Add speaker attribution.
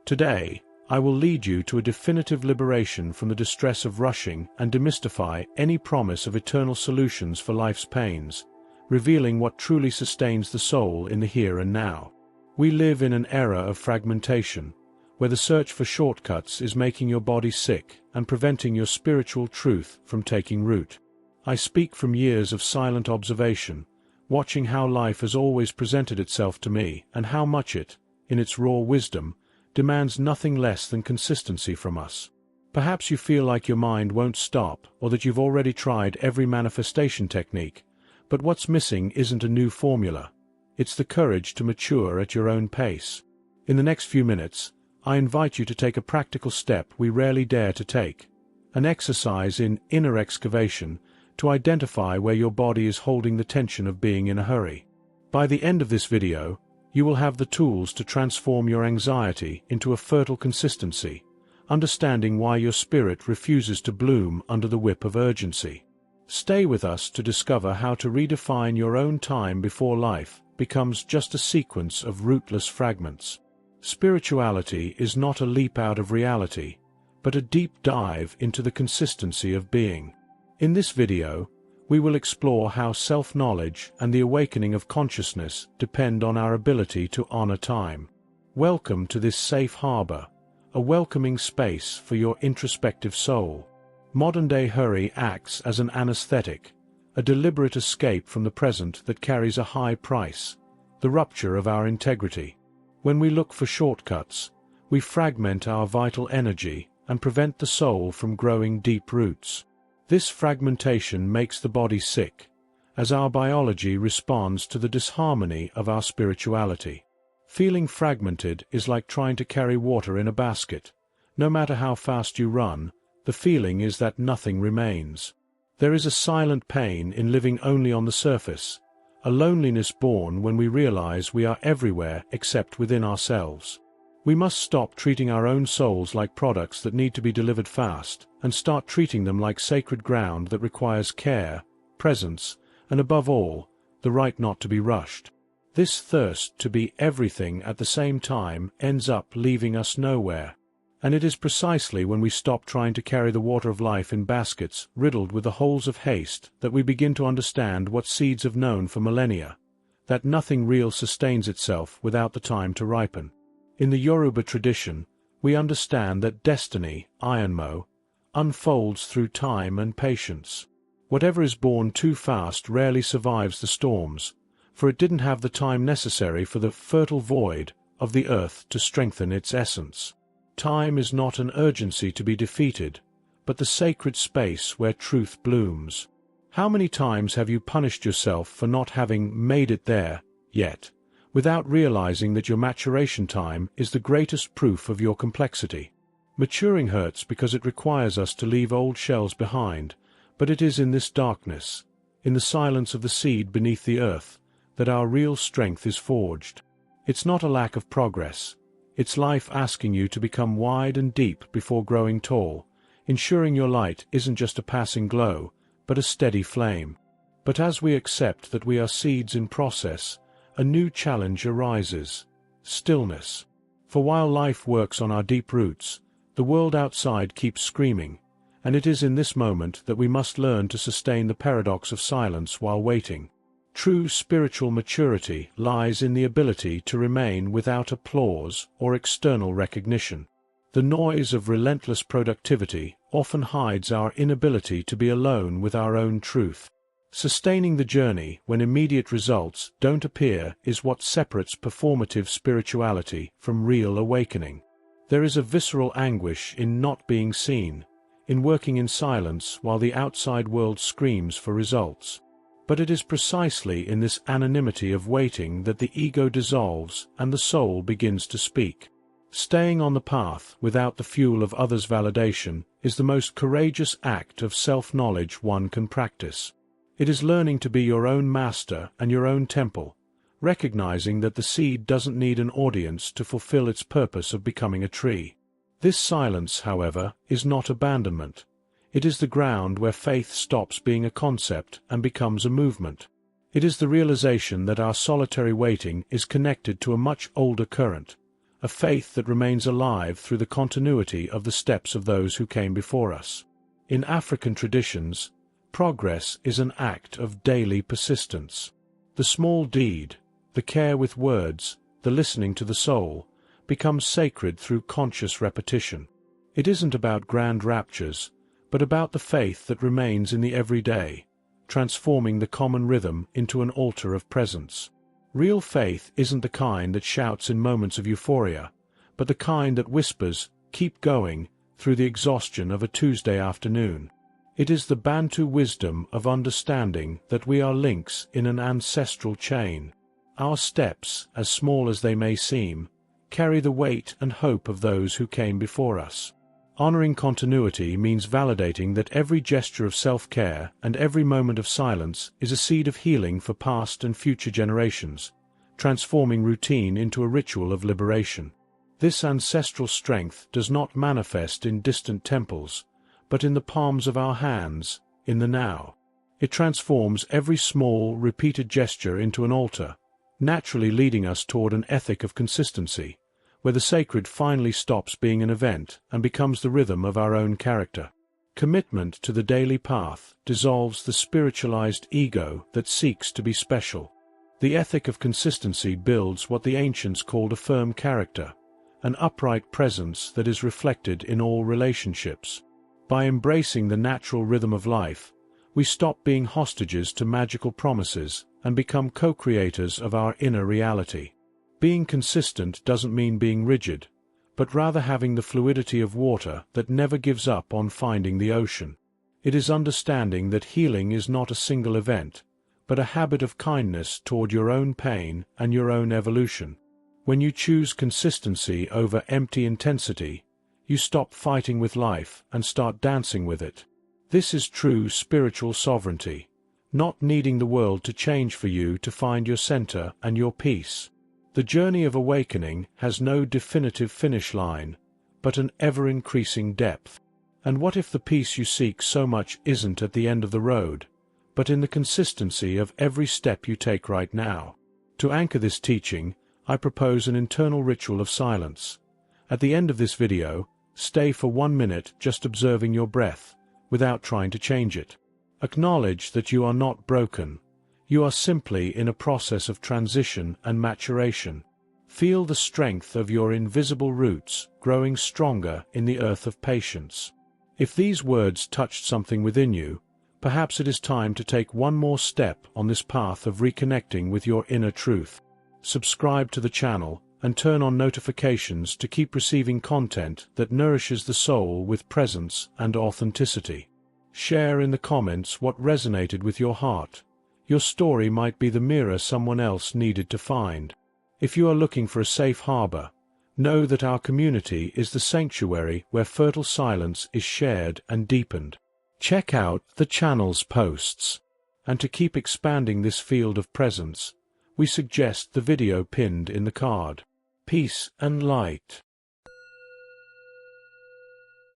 Speaker 1: Today, I will lead you to a definitive liberation from the distress of rushing and demystify any promise of eternal solutions for life's pains, revealing what truly sustains the soul in the here and now. We live in an era of fragmentation, where the search for shortcuts is making your body sick and preventing your spiritual truth from taking root. I speak from years of silent observation, watching how life has always presented itself to me and how much it, in its raw wisdom, demands nothing less than consistency from us. Perhaps you feel like your mind won't stop or that you've already tried every manifestation technique, but what's missing isn't a new formula. It's the courage to mature at your own pace. In the next few minutes, I invite you to take a practical step we rarely dare to take, an exercise in inner excavation to identify where your body is holding the tension of being in a hurry. By the end of this video, you will have the tools to transform your anxiety into a fertile consistency, understanding why your spirit refuses to bloom under the whip of urgency. Stay with us to discover how to redefine your own time before life becomes just a sequence of rootless fragments. Spirituality is not a leap out of reality, but a deep dive into the consistency of being. In this video, we will explore how self-knowledge and the awakening of consciousness depend on our ability to honor time. Welcome to this safe harbor, a welcoming space for your introspective soul. Modern-day hurry acts as an anesthetic, a deliberate escape from the present that carries a high price, the rupture of our integrity. When we look for shortcuts, we fragment our vital energy and prevent the soul from growing deep roots. This fragmentation makes the body sick, as our biology responds to the disharmony of our spirituality. Feeling fragmented is like trying to carry water in a basket. No matter how fast you run, the feeling is that nothing remains. There is a silent pain in living only on the surface, a loneliness born when we realize we are everywhere except within ourselves. We must stop treating our own souls like products that need to be delivered fast, and start treating them like sacred ground that requires care, presence, and above all, the right not to be rushed. This thirst to be everything at the same time ends up leaving us nowhere. And it is precisely when we stop trying to carry the water of life in baskets riddled with the holes of haste that we begin to understand what seeds have known for millennia, that nothing real sustains itself without the time to ripen. In the Yoruba tradition, we understand that destiny, Ironmo, unfolds through time and patience. Whatever is born too fast rarely survives the storms, for it didn't have the time necessary for the fertile void of the earth to strengthen its essence. Time is not an urgency to be defeated, but the sacred space where truth blooms. How many times have you punished yourself for not having made it there yet, without realizing that your maturation time is the greatest proof of your complexity? Maturing hurts because it requires us to leave old shells behind, but it is in this darkness, in the silence of the seed beneath the earth, that our real strength is forged. It's not a lack of progress. It's life asking you to become wide and deep before growing tall, ensuring your light isn't just a passing glow, but a steady flame. But as we accept that we are seeds in process, a new challenge arises: stillness. For while life works on our deep roots, the world outside keeps screaming, and it is in this moment that we must learn to sustain the paradox of silence while waiting. True spiritual maturity lies in the ability to remain without applause or external recognition. The noise of relentless productivity often hides our inability to be alone with our own truth. Sustaining the journey when immediate results don't appear is what separates performative spirituality from real awakening. There is a visceral anguish in not being seen, in working in silence while the outside world screams for results. But it is precisely in this anonymity of waiting that the ego dissolves and the soul begins to speak. Staying on the path without the fuel of others' validation is the most courageous act of self-knowledge one can practice. It is learning to be your own master and your own temple, recognizing that the seed doesn't need an audience to fulfill its purpose of becoming a tree. This silence, however, is not abandonment. It is the ground where faith stops being a concept and becomes a movement. It is the realization that our solitary waiting is connected to a much older current, a faith that remains alive through the continuity of the steps of those who came before us. In African traditions, progress is an act of daily persistence. The small deed, the care with words, the listening to the soul, becomes sacred through conscious repetition. It isn't about grand raptures, but about the faith that remains in the everyday, transforming the common rhythm into an altar of presence. Real faith isn't the kind that shouts in moments of euphoria, but the kind that whispers, "Keep going," through the exhaustion of a Tuesday afternoon. It is the Bantu wisdom of understanding that we are links in an ancestral chain. Our steps, as small as they may seem, carry the weight and hope of those who came before us. Honoring continuity means validating that every gesture of self-care and every moment of silence is a seed of healing for past and future generations, transforming routine into a ritual of liberation. This ancestral strength does not manifest in distant temples, but in the palms of our hands, in the now. It transforms every small, repeated gesture into an altar, naturally leading us toward an ethic of consistency, where the sacred finally stops being an event and becomes the rhythm of our own character. Commitment to the daily path dissolves the spiritualized ego that seeks to be special. The ethic of consistency builds what the ancients called a firm character, an upright presence that is reflected in all relationships. By embracing the natural rhythm of life, we stop being hostages to magical promises and become co-creators of our inner reality. Being consistent doesn't mean being rigid, but rather having the fluidity of water that never gives up on finding the ocean. It is understanding that healing is not a single event, but a habit of kindness toward your own pain and your own evolution. When you choose consistency over empty intensity, you stop fighting with life and start dancing with it. This is true spiritual sovereignty, not needing the world to change for you to find your center and your peace. The journey of awakening has no definitive finish line, but an ever-increasing depth. And what if the peace you seek so much isn't at the end of the road, but in the consistency of every step you take right now? To anchor this teaching, I propose an internal ritual of silence. At the end of this video, stay for 1 minute just observing your breath, without trying to change it. Acknowledge that you are not broken. You are simply in a process of transition and maturation. Feel the strength of your invisible roots growing stronger in the earth of patience. If these words touched something within you, perhaps it is time to take one more step on this path of reconnecting with your inner truth. Subscribe to the channel and turn on notifications to keep receiving content that nourishes the soul with presence and authenticity. Share in the comments what resonated with your heart. Your story might be the mirror someone else needed to find. If you are looking for a safe harbor, know that our community is the sanctuary where fertile silence is shared and deepened. Check out the channel's posts. And to keep expanding this field of presence, we suggest the video pinned in the card. Peace and light.